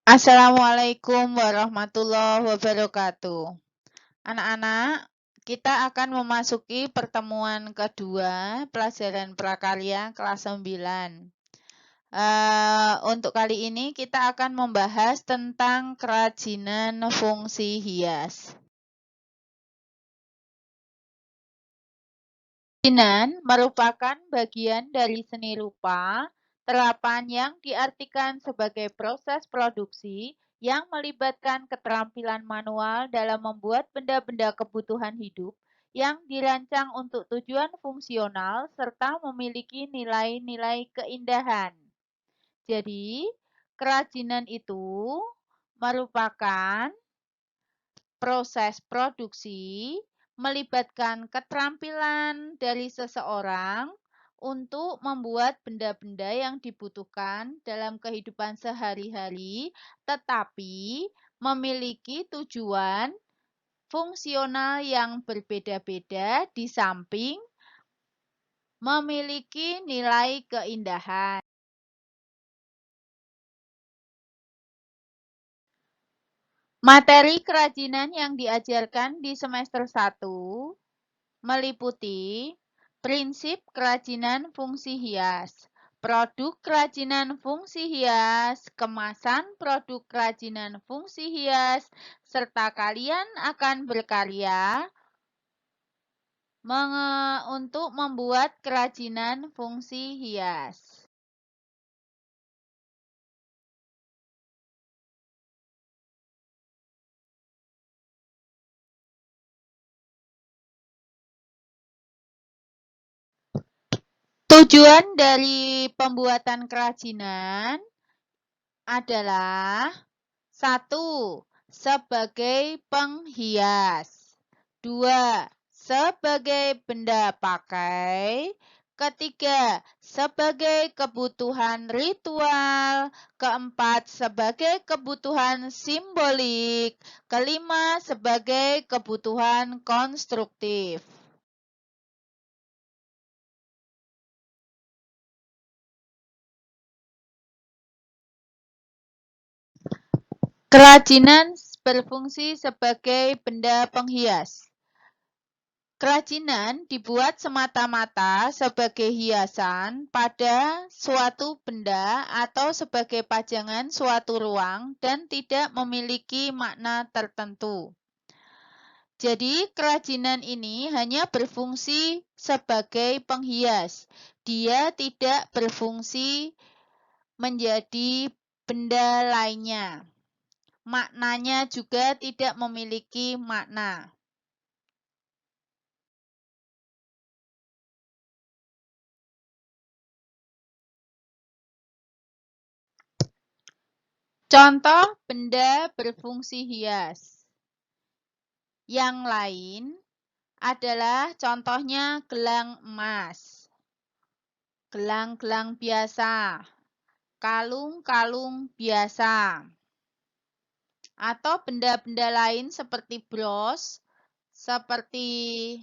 Assalamualaikum warahmatullahi wabarakatuh. Anak-anak, kita akan memasuki pertemuan kedua pelajaran prakarya kelas 9. Untuk kali ini kita akan membahas tentang kerajinan fungsi hias. Kerajinan merupakan bagian dari seni rupa, terapan yang diartikan sebagai proses produksi yang melibatkan keterampilan manual dalam membuat benda-benda kebutuhan hidup yang dirancang untuk tujuan fungsional serta memiliki nilai-nilai keindahan. Jadi, kerajinan itu merupakan proses produksi melibatkan keterampilan dari seseorang untuk membuat benda-benda yang dibutuhkan dalam kehidupan sehari-hari, tetapi memiliki tujuan fungsional yang berbeda-beda di samping memiliki nilai keindahan. Materi kerajinan yang diajarkan di semester 1 meliputi prinsip kerajinan fungsi hias, produk kerajinan fungsi hias, kemasan produk kerajinan fungsi hias, serta kalian akan berkarya untuk membuat kerajinan fungsi hias. Tujuan dari pembuatan kerajinan adalah 1. Sebagai penghias. 2. Sebagai benda pakai. Ketiga, sebagai kebutuhan ritual. Keempat, sebagai kebutuhan simbolik. Kelima, sebagai kebutuhan konstruktif. Kerajinan berfungsi sebagai benda penghias. Kerajinan dibuat semata-mata sebagai hiasan pada suatu benda atau sebagai pajangan suatu ruang dan tidak memiliki makna tertentu. Jadi, kerajinan ini hanya berfungsi sebagai penghias. Dia tidak berfungsi menjadi benda lainnya. Maknanya juga tidak memiliki makna. Contoh benda berfungsi hias. Yang lain adalah contohnya gelang emas, gelang-gelang biasa, kalung-kalung biasa, atau benda-benda lain seperti bros, seperti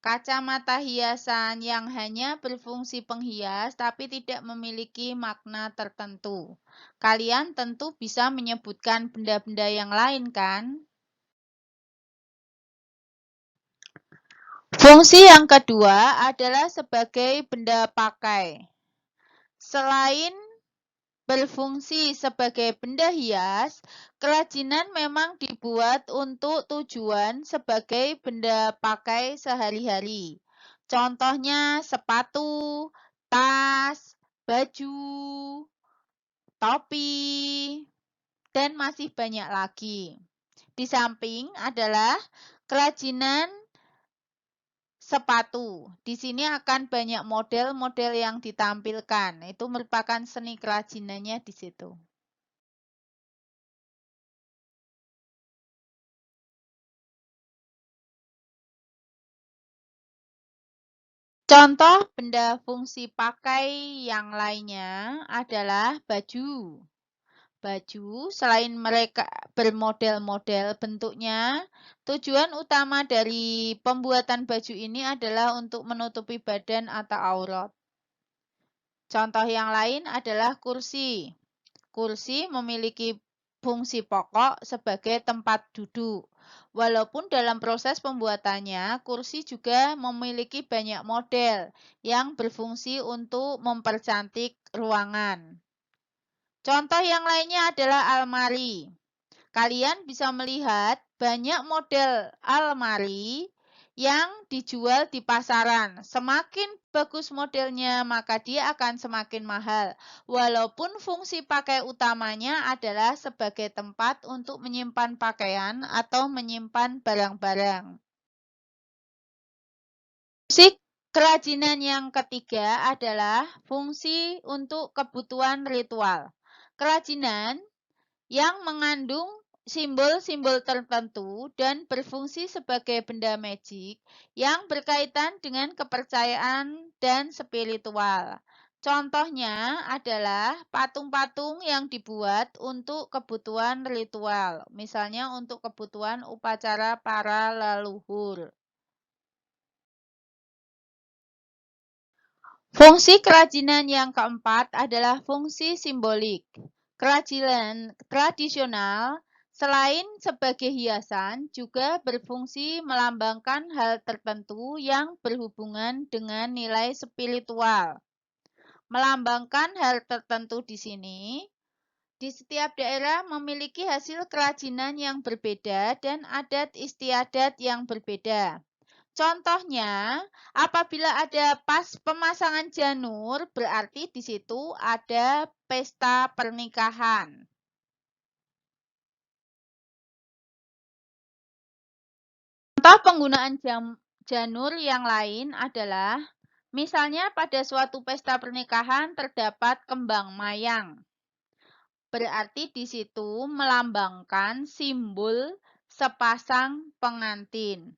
kacamata hiasan yang hanya berfungsi penghias tapi tidak memiliki makna tertentu. Kalian tentu bisa menyebutkan benda-benda yang lain, kan? Fungsi yang kedua adalah sebagai benda pakai. Selain berfungsi sebagai benda hias, kerajinan memang dibuat untuk tujuan sebagai benda pakai sehari-hari. Contohnya sepatu, tas, baju, topi, dan masih banyak lagi. Di samping adalah kerajinan sepatu. Di sini akan banyak model-model yang ditampilkan. Itu merupakan seni kerajinannya di situ. Contoh benda fungsi pakai yang lainnya adalah baju. Baju, selain mereka bermodel-model bentuknya, tujuan utama dari pembuatan baju ini adalah untuk menutupi badan atau aurat. Contoh yang lain adalah kursi. Kursi memiliki fungsi pokok sebagai tempat duduk. Walaupun dalam proses pembuatannya, kursi juga memiliki banyak model yang berfungsi untuk mempercantik ruangan. Contoh yang lainnya adalah almari. Kalian bisa melihat banyak model almari yang dijual di pasaran. Semakin bagus modelnya, maka dia akan semakin mahal. Walaupun fungsi pakai utamanya adalah sebagai tempat untuk menyimpan pakaian atau menyimpan barang-barang. Fungsi kerajinan yang ketiga adalah fungsi untuk kebutuhan ritual. Kerajinan yang mengandung simbol-simbol tertentu dan berfungsi sebagai benda magic yang berkaitan dengan kepercayaan dan spiritual. Contohnya adalah patung-patung yang dibuat untuk kebutuhan ritual, misalnya untuk kebutuhan upacara para leluhur. Fungsi kerajinan yang keempat adalah fungsi simbolik. Kerajinan tradisional selain sebagai hiasan juga berfungsi melambangkan hal tertentu yang berhubungan dengan nilai spiritual. Melambangkan hal tertentu di sini, di setiap daerah memiliki hasil kerajinan yang berbeda dan adat istiadat yang berbeda. Contohnya, apabila ada pemasangan janur, berarti di situ ada pesta pernikahan. Contoh penggunaan janur yang lain adalah, misalnya pada suatu pesta pernikahan terdapat kembang mayang. Berarti di situ melambangkan simbol sepasang pengantin.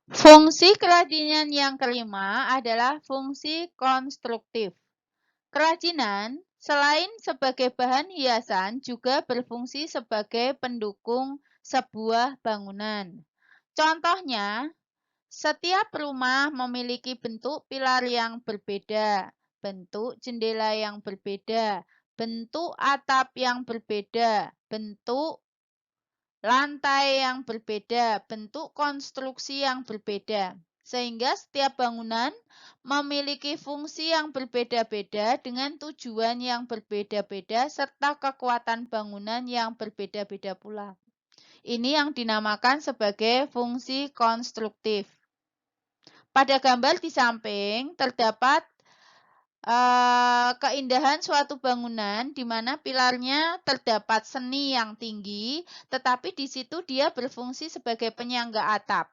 Fungsi kerajinan yang kelima adalah fungsi konstruktif. Kerajinan, selain sebagai bahan hiasan, juga berfungsi sebagai pendukung sebuah bangunan. Contohnya, setiap rumah memiliki bentuk pilar yang berbeda, bentuk jendela yang berbeda, bentuk atap yang berbeda, bentuk lantai yang berbeda, bentuk konstruksi yang berbeda, sehingga setiap bangunan memiliki fungsi yang berbeda-beda dengan tujuan yang berbeda-beda serta kekuatan bangunan yang berbeda-beda pula. Ini yang dinamakan sebagai fungsi konstruktif. Pada gambar di samping terdapat keindahan suatu bangunan di mana pilarnya terdapat seni yang tinggi, tetapi di situ dia berfungsi sebagai penyangga atap.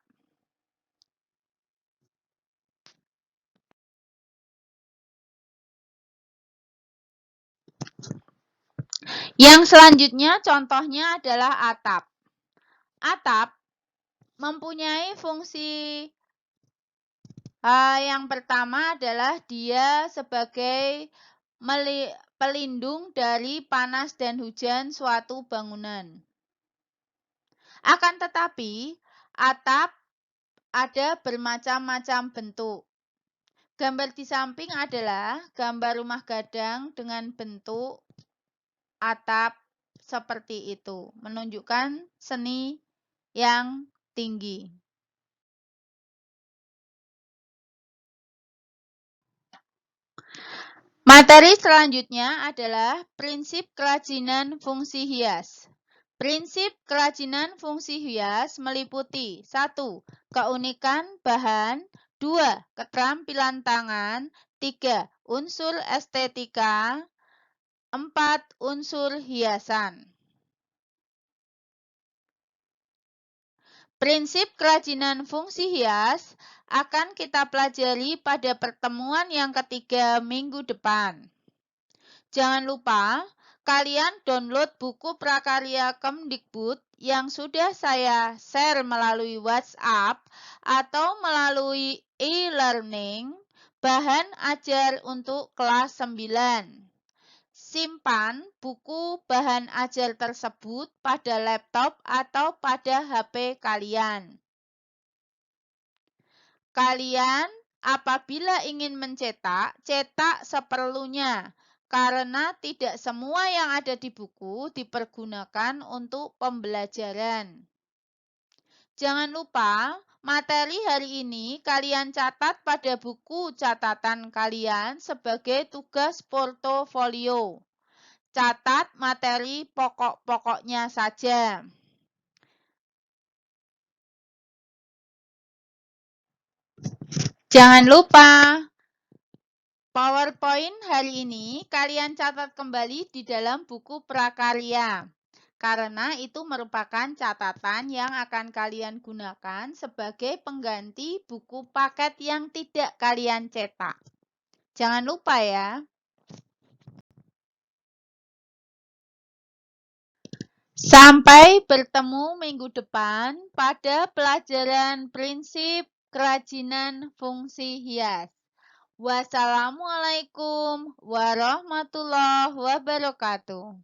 Yang selanjutnya contohnya adalah atap. Atap mempunyai fungsi yang pertama adalah dia sebagai pelindung dari panas dan hujan suatu bangunan. Akan tetapi, atap ada bermacam-macam bentuk. Gambar di samping adalah gambar rumah gadang dengan bentuk atap seperti itu, menunjukkan seni yang tinggi. Materi selanjutnya adalah prinsip kerajinan fungsi hias. Prinsip kerajinan fungsi hias meliputi 1. Keunikan bahan, 2. Keterampilan tangan, 3. Unsur estetika, 4. Unsur hiasan. Prinsip kerajinan fungsi hias akan kita pelajari pada pertemuan yang ketiga minggu depan. Jangan lupa, kalian download buku prakarya Kemdikbud yang sudah saya share melalui WhatsApp atau melalui e-learning, bahan ajar untuk kelas 9. Simpan buku bahan ajar tersebut pada laptop atau pada HP kalian. Kalian apabila ingin mencetak, cetak seperlunya. karena tidak semua yang ada di buku dipergunakan untuk pembelajaran. Jangan lupa, materi hari ini kalian catat pada buku catatan kalian sebagai tugas portofolio. Catat materi pokok-pokoknya saja. Jangan lupa, PowerPoint hari ini kalian catat kembali di dalam buku prakarya. Karena itu merupakan catatan yang akan kalian gunakan sebagai pengganti buku paket yang tidak kalian cetak. Jangan lupa ya. Sampai bertemu minggu depan pada pelajaran prinsip kerajinan fungsi hias. Wassalamualaikum warahmatullahi wabarakatuh.